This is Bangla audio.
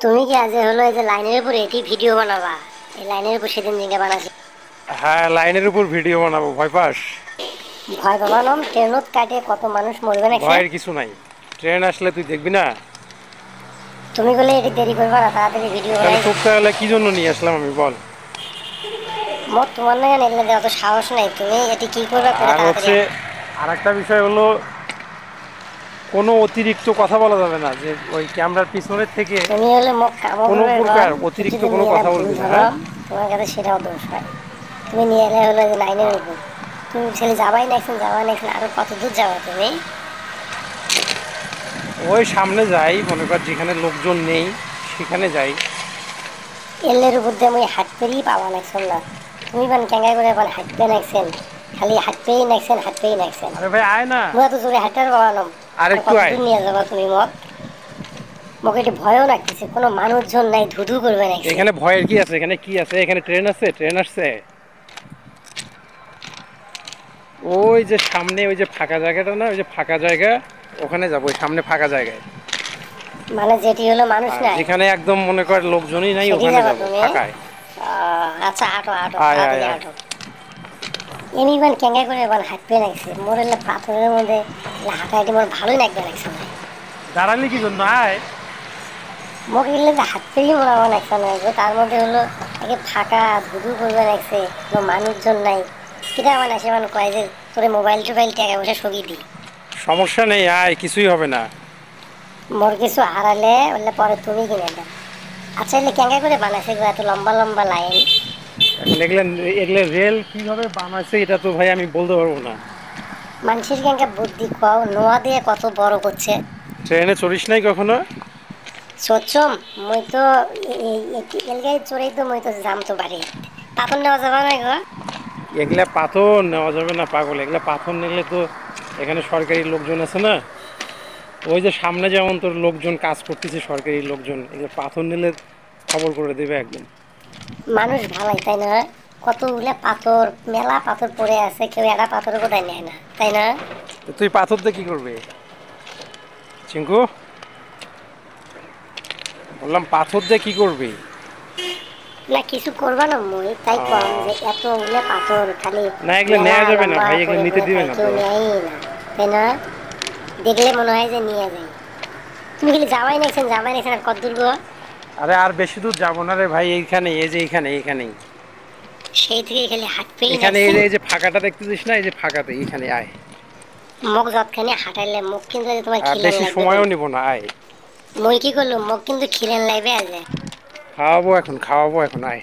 তুমি কি আজ হলো এই যে লাইনের উপরে এটি ভিডিও বানাবা? এই লাইনের উপর সেদিন দিনকে বানাছি। হ্যাঁ, লাইনের উপর ভিডিও বানাবো, ভয় পাস? ভয় বানালাম, ট্রেনত কাটে কত মানুষ মরবে নাকি? ভয়ের কিছু নাই। ট্রেন আসলে তুই দেখবি না? তুমি বলে এটি দেরি করবা না, তাড়াতাড়ি ভিডিও তাহলে বানাই। তোকে তাহলে কি জন্য নিয়ে আসলাম আমি, বল? মোট তোমার না কেন এগুলো অত সাহস নাই, তুমি এটি কি করবা করে আর তাড়াতাড়ি হচ্ছে, আর একটা বিষয় হলো, কোনো অতিরিক্ত কথা বলা যাবে না, যে ওই ক্যামেরার পিছনের থেকে তুমি হলে মোক কামো কোনো করবে প্রকার কম। তুমি অতিরিক্ত যদি কোনো নিয়ে এলে কথা ভুল বলবি না, ধরো, হ্যাঁ? তোমার কাছে সেটাও দোষ হয়। তুমি নিয়ে এলে হলো যে লাইনের উপর, তুমি ছেলে যাবাই নাকছেন, যাবাই নাকছেন, আরো কত দূর যাবা তুমি? ওই সামনে যাই, মনে কর যেখানে লোকজন নেই সেখানে যাই। এলের উপর দিয়ে আমি হাত পেরিয়ে পাবা নাকছেন না। তুমি বান ক্যাঙ্গাই করে বান হাত পেয়ে নাকছেন, খালি হাত পেয়েই নাকছেন, হাত পেয়েই নাকছেন। আরে ভাই আয় না, মুই এত জোরে হাঁটার বানালাম। আর আর একটু কত আয়। দূর নিয়ে যাবা তুমি মত? মোক এটি ভয়ও লাগতেছে, কোনো মানুষজন নাই, ধুধু করবে নাকছে। এখানে ভয়ের কি আছে? এখানে কি আছে? এখানে ট্রেন আছে, ট্রেন আসছে। ওই যে সামনে ওই যে ফাঁকা জায়গাটা না, ওই যে ফাঁকা জায়গা, ওখানে যাবো, ওই সামনে ফাঁকা জায়গায়। মানে যেটি হলো মানুষ আর নাই, যেখানে একদম মনে কর লোকজনই নাই, সেটি ওখানে যাবা যাব তুমি? ফাঁকায়। আচ্ছা, আটো আটো, আয় আয় তাড়াতাড়ি আয়। আটো। এমনি বান ক্যাঙ্গাই করে বান হাত পেয়ে নাকছে, মোর এলে পাথরের মধ্যে হাঁটাইতে মোর ভালোই লাগবে লাগছে না। দাঁড়ালি কি জন্য? আয়। মোক এলে যে হাত পেয়েই মোড়াবো নাকছে না, তার মধ্যে হলো একে ফাঁকা ধুধু করবে নাকছে, কোনো মানুষজন নাই। কিটা মানে সে মানে কয় যে তোরে মোবাইল টোবাইল টাকা পয়সা সবই দিই। সমস্যা নেই, আয়, কিছুই হবে না। মোর কিছু হারালে বললে পরে তুমি কিনে দেন। আচ্ছা, এলে ক্যাঙ্গা করে বানাইছে গো এত লম্বা লম্বা লাইন? এখন এগুলো, এগুলো রেল কিভাবে বানাইছে এটা তো ভাই আমি বলতে পারবো না। মানুষের ক্যাঙ্গা বুদ্ধি কও, নোয়া দিয়ে কত বড় করছে। ট্রেনে চড়িস নাই কখনো? সচ্ছম, মই তো এলগাই চড়েই তো মই তো যাম তো বাড়ি। পাথর নেওয়া যাবে না গো? এগুলা পাথর নেওয়া যাবে না পাগল, এগুলা পাথর নিলে তো এখানে সরকারি লোকজন আছে না, ওই যে সামনে যেমন তোর লোকজন কাজ করতেছে, সরকারি লোকজন, এগুলো পাথর নিলে খবর করে দেবে একদম। মানুষ ভালাই তাই না? কতগুলা পাথর, মেলা পাথর পড়ে আছে, কেউ একটা পাথর কোথায় নেয় না তাই না? তো তুই পাথর দিয়ে কি করবি চিঙ্কু? বললাম পাথর দিয়ে কি করবি? না কিছু করবা না, মই তাই কম যে আহ, এতগুলা পাথর খালি না, এগুলো মেলা নেওয়া যাবে না লম্বা ভাই, এগুলো করে নিতে করে দিবে তাই না কেউ তো। নেয়ই না তাই না? দেখলে মনে হয় যে নিয়ে যাই। তুমি খালি যাবাই নাকছেন আর কত দূর গো? আরে আর বেশি দূর যাবো না রে ভাই, এইখানে, এই যে এইখানে, এইখানেই। সেই থেকে খালি হাত পেয়ে এখানে নাকছেন। এই যে ফাঁকাটা দেখতেছিস না, এই যে ফাঁকাতে, এইখানে আয়। মোক যতখানি হাঁটাইলে মোক কিন্তু যে তোমার আর খিলেন বেশি লাগবে সময়ও কিন্তু। নিব না, আয়। মই কি করলো, মোক কিন্তু খিলেন লাগবে আজ। খাওয়াবো এখন, খাওয়াবো এখন, আয়।